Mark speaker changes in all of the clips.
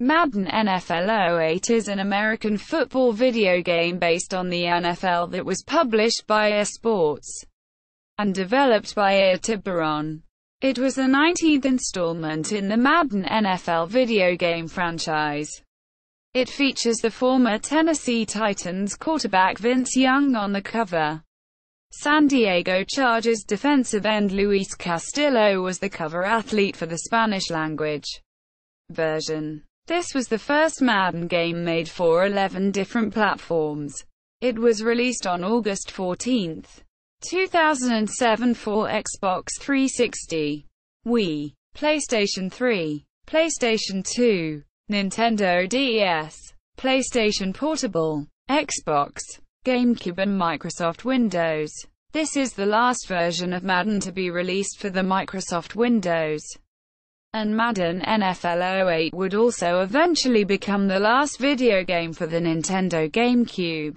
Speaker 1: Madden NFL 08 is an American football video game based on the NFL that was published by EA Sports and developed by EA Tiburon. It was the 19th installment in the Madden NFL video game franchise. It features the former Tennessee Titans quarterback Vince Young on the cover. San Diego Chargers defensive end Luis Castillo was the cover athlete for the Spanish-language version. This was the first Madden game made for 11 different platforms. It was released on August 14, 2007 for Xbox 360, Wii, PlayStation 3, PlayStation 2, Nintendo DS, PlayStation Portable, Xbox, GameCube and Microsoft Windows. This is the last version of Madden to be released for the Microsoft Windows. And Madden NFL 08 would also eventually become the last video game for the Nintendo GameCube.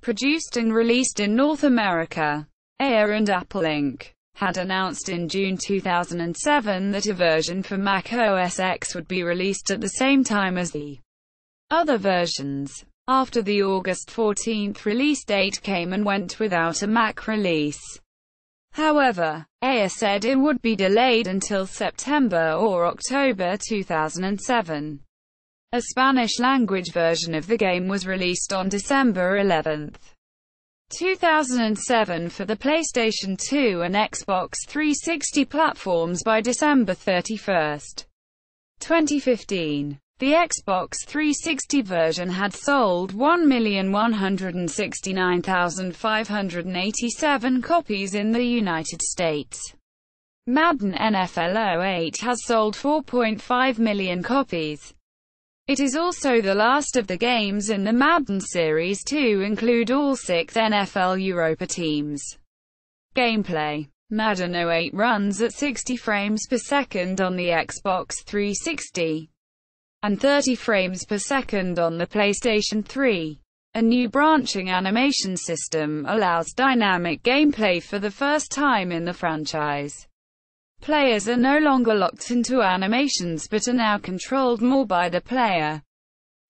Speaker 1: Produced and released in North America, EA and Apple Inc. had announced in June 2007 that a version for Mac OS X would be released at the same time as the other versions. After the August 14 release date came and went without a Mac release. However, EA said it would be delayed until September or October 2007. A Spanish-language version of the game was released on December 11, 2007 for the PlayStation 2 and Xbox 360 platforms by December 31, 2015. The Xbox 360 version had sold 1,169,587 copies in the United States. Madden NFL 08 has sold 4.5 million copies. It is also the last of the games in the Madden series to include all 6 NFL Europa teams. Gameplay. Madden 08 runs at 60 frames per second on the Xbox 360. And 30 frames per second on the PlayStation 3. A new branching animation system allows dynamic gameplay for the first time in the franchise. Players are no longer locked into animations but are now controlled more by the player.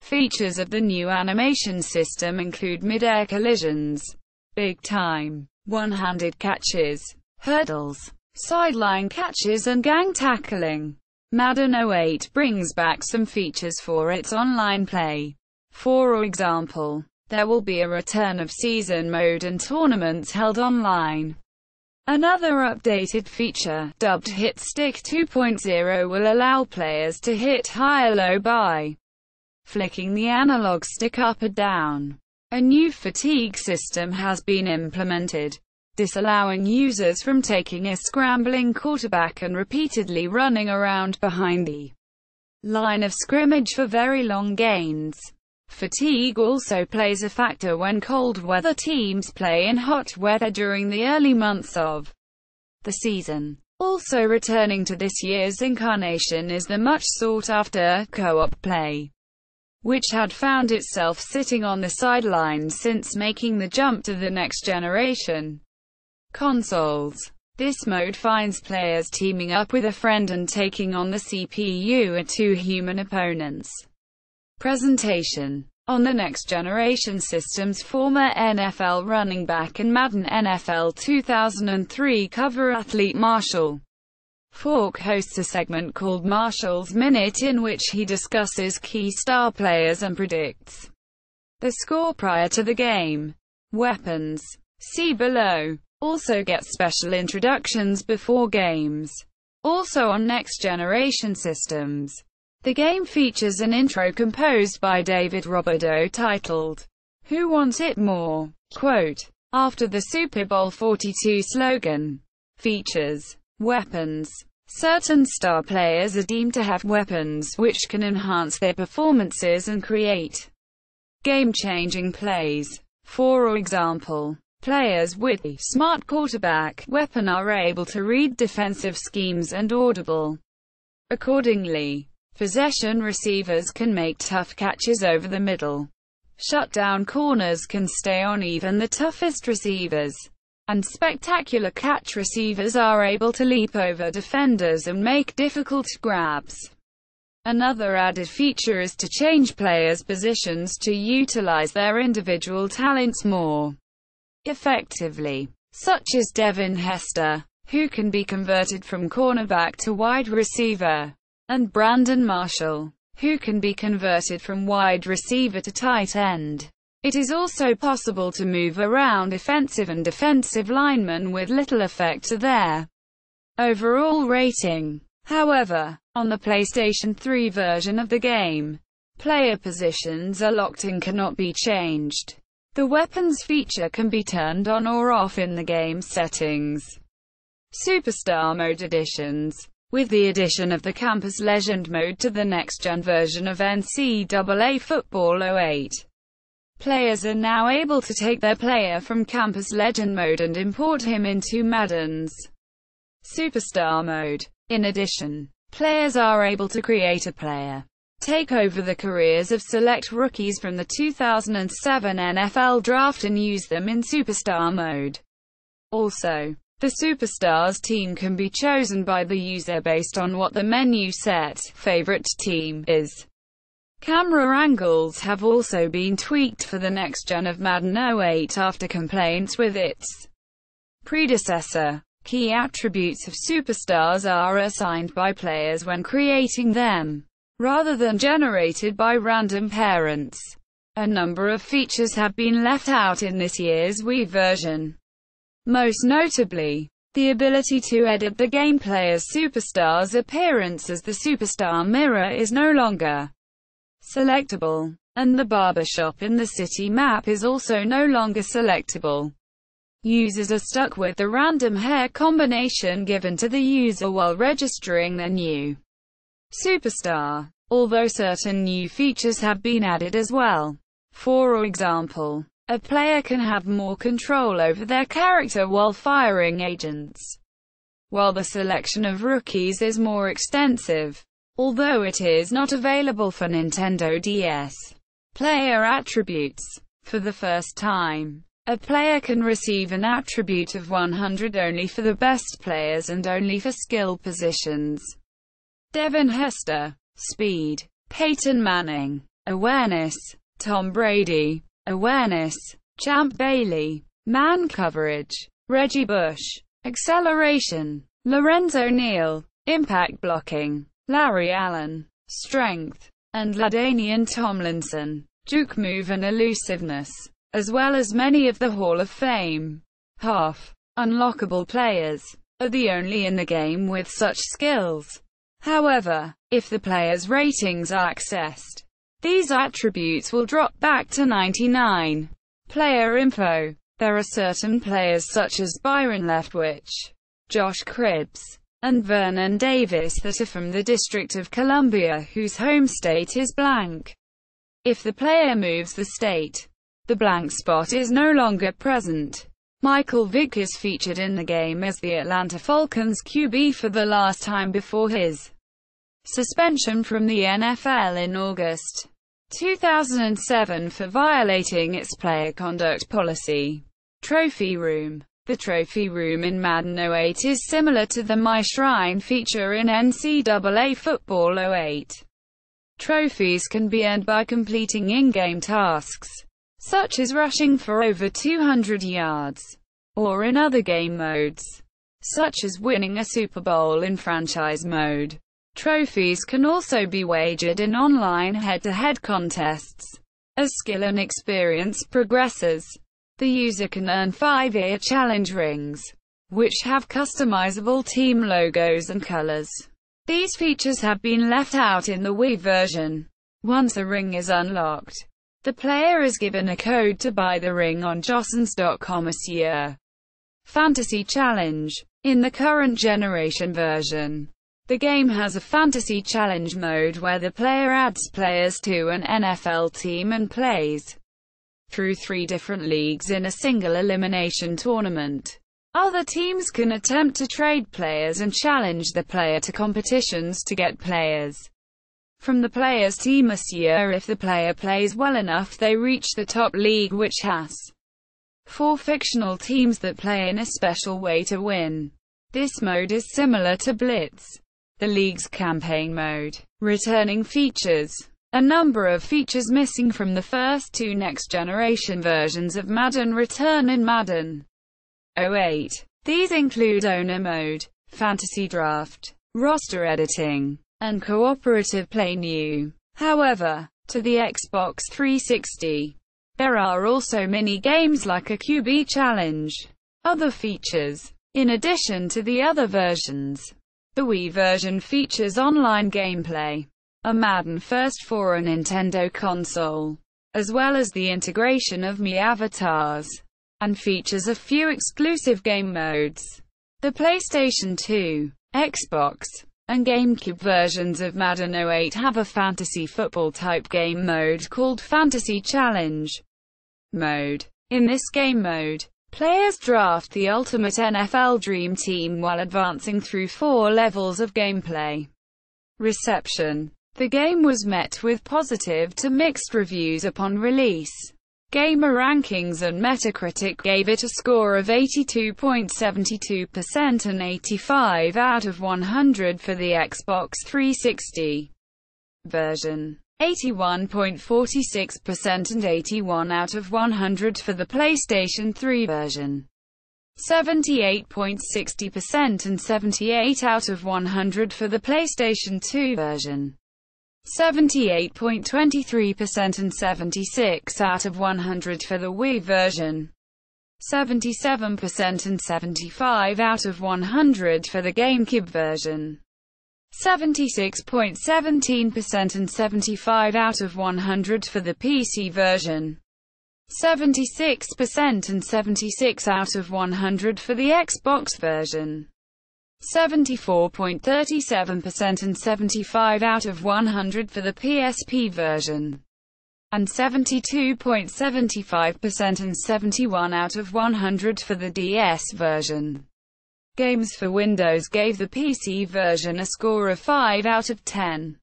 Speaker 1: Features of the new animation system include mid-air collisions, big-time, one-handed catches, hurdles, sideline catches and gang tackling. Madden 08 brings back some features for its online play. For example, there will be a return of season mode and tournaments held online. Another updated feature, dubbed Hit Stick 2.0, will allow players to hit high or low by flicking the analog stick up or down. A new fatigue system has been implemented, disallowing users from taking a scrambling quarterback and repeatedly running around behind the line of scrimmage for very long gains. Fatigue also plays a factor when cold weather teams play in hot weather during the early months of the season. Also returning to this year's incarnation is the much sought-after co-op play, which had found itself sitting on the sidelines since making the jump to the next generation consoles. This mode finds players teaming up with a friend and taking on the CPU or 2 human opponents. Presentation. On the next-generation systems, former NFL running back and Madden NFL 2003 cover athlete Marshall Faulk hosts a segment called Marshall's Minute in which he discusses key star players and predicts the score prior to the game. Weapons. See below. Also get special introductions before games. Also on next-generation systems. The game features an intro composed by David Robideau titled, "Who Wants It More?" Quote, after the Super Bowl 42 slogan. Features. Weapons. Certain star players are deemed to have weapons which can enhance their performances and create game-changing plays. For example, players with the smart quarterback weapon are able to read defensive schemes and audible accordingly. Possession receivers can make tough catches over the middle. Shutdown corners can stay on even the toughest receivers. And spectacular catch receivers are able to leap over defenders and make difficult grabs. Another added feature is to change players' positions to utilize their individual talents more effectively, such as Devin Hester, who can be converted from cornerback to wide receiver, and Brandon Marshall, who can be converted from wide receiver to tight end. It is also possible to move around offensive and defensive linemen with little effect to their overall rating. However, on the PlayStation 3 version of the game, player positions are locked and cannot be changed. The weapons feature can be turned on or off in the game settings. Superstar Mode additions. With the addition of the Campus Legend mode to the next-gen version of NCAA Football 08, players are now able to take their player from Campus Legend mode and import him into Madden's Superstar Mode. In addition, players are able to create a player, take over the careers of select rookies from the 2007 NFL Draft and use them in Superstar Mode. Also, the Superstars team can be chosen by the user based on what the menu set favorite team is. Camera angles have also been tweaked for the next gen of Madden 08 after complaints with its predecessor. Key attributes of superstars are assigned by players when creating them, rather than generated by random parents. A number of features have been left out in this year's Wii version. Most notably, the ability to edit the game player's superstar's appearance as the superstar mirror is no longer selectable, and the barbershop in the city map is also no longer selectable. Users are stuck with the random hair combination given to the user while registering their new superstar, although certain new features have been added as well. For example, a player can have more control over their character while firing agents, while the selection of rookies is more extensive, although it is not available for Nintendo DS. Player attributes. For the first time, a player can receive an attribute of 100 only for the best players and only for skill positions. Devin Hester, Speed. Peyton Manning, Awareness. Tom Brady, Awareness. Champ Bailey, Man Coverage. Reggie Bush, Acceleration. Lorenzo Neal, Impact Blocking. Larry Allen, Strength. And LaDainian Tomlinson, Juke Move and Elusiveness, as well as many of the Hall of Fame half unlockable players, are the only in the game with such skills. However, if the player's ratings are accessed, these attributes will drop back to 99. Player info. There are certain players such as Byron Leftwich, Josh Cribbs, and Vernon Davis that are from the District of Columbia whose home state is blank. If the player moves the state, the blank spot is no longer present. Michael Vick is featured in the game as the Atlanta Falcons QB for the last time before his suspension from the NFL in August 2007 for violating its player conduct policy. Trophy Room. The Trophy Room in Madden 08 is similar to the My Shrine feature in NCAA Football 08. Trophies can be earned by completing in-game tasks, such as rushing for over 200 yards, or in other game modes, such as winning a Super Bowl in franchise mode. Trophies can also be wagered in online head-to-head contests. As skill and experience progresses, the user can earn 5-year challenge rings, which have customizable team logos and colors. These features have been left out in the Wii version. Once a ring is unlocked, the player is given a code to buy the ring on jossons.com this year. Fantasy Challenge. In the current generation version, the game has a Fantasy Challenge mode where the player adds players to an NFL team and plays through 3 different leagues in a single elimination tournament. Other teams can attempt to trade players and challenge the player to competitions to get players from the player's team this year. If the player plays well enough, they reach the top league, which has 4 fictional teams that play in a special way to win. This mode is similar to Blitz, the league's campaign mode, returning features. A number of features missing from the first two next-generation versions of Madden return in Madden 08. These include owner mode, fantasy draft, roster editing, and cooperative play new. However, to the Xbox 360, there are also mini-games like a QB challenge. Other features. In addition to the other versions, the Wii version features online gameplay, a Madden first for a Nintendo console, as well as the integration of Mii avatars, and features a few exclusive game modes. The PlayStation 2, Xbox, and GameCube versions of Madden 08 have a fantasy football-type game mode called Fantasy Challenge mode. In this game mode, players draft the ultimate NFL Dream Team while advancing through 4 levels of gameplay. Reception. The game was met with positive to mixed reviews upon release. Gamer Rankings and Metacritic gave it a score of 82.72% and 85 out of 100 for the Xbox 360 version, 81.46% and 81 out of 100 for the PlayStation 3 version, 78.60% and 78 out of 100 for the PlayStation 2 version, 78.23% and 76 out of 100 for the Wii version, 77% and 75 out of 100 for the GameCube version, 76.17% and 75 out of 100 for the PC version, 76% and 76 out of 100 for the Xbox version, 74.37% and 75 out of 100 for the PSP version, and 72.75% and 71 out of 100 for the DS version. Games for Windows gave the PC version a score of 5 out of 10.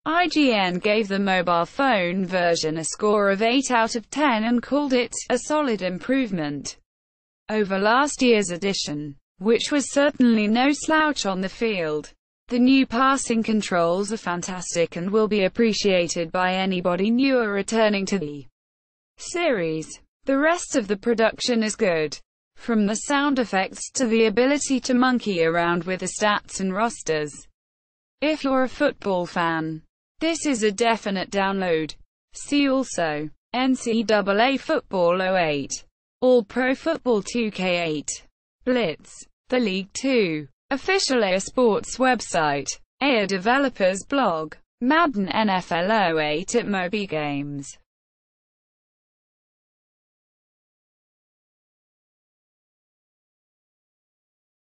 Speaker 1: IGN gave the mobile phone version a score of 8 out of 10 and called it a solid improvement over last year's edition, which was certainly no slouch on the field. The new passing controls are fantastic and will be appreciated by anybody new or returning to the series. The rest of the production is good, from the sound effects to the ability to monkey around with the stats and rosters. If you're a football fan, this is a definite download. See also, NCAA Football 08, All-Pro Football 2K8, Blitz, the League 2, official EA Sports website, EA Developers blog, Madden NFL 08 at Moby Games.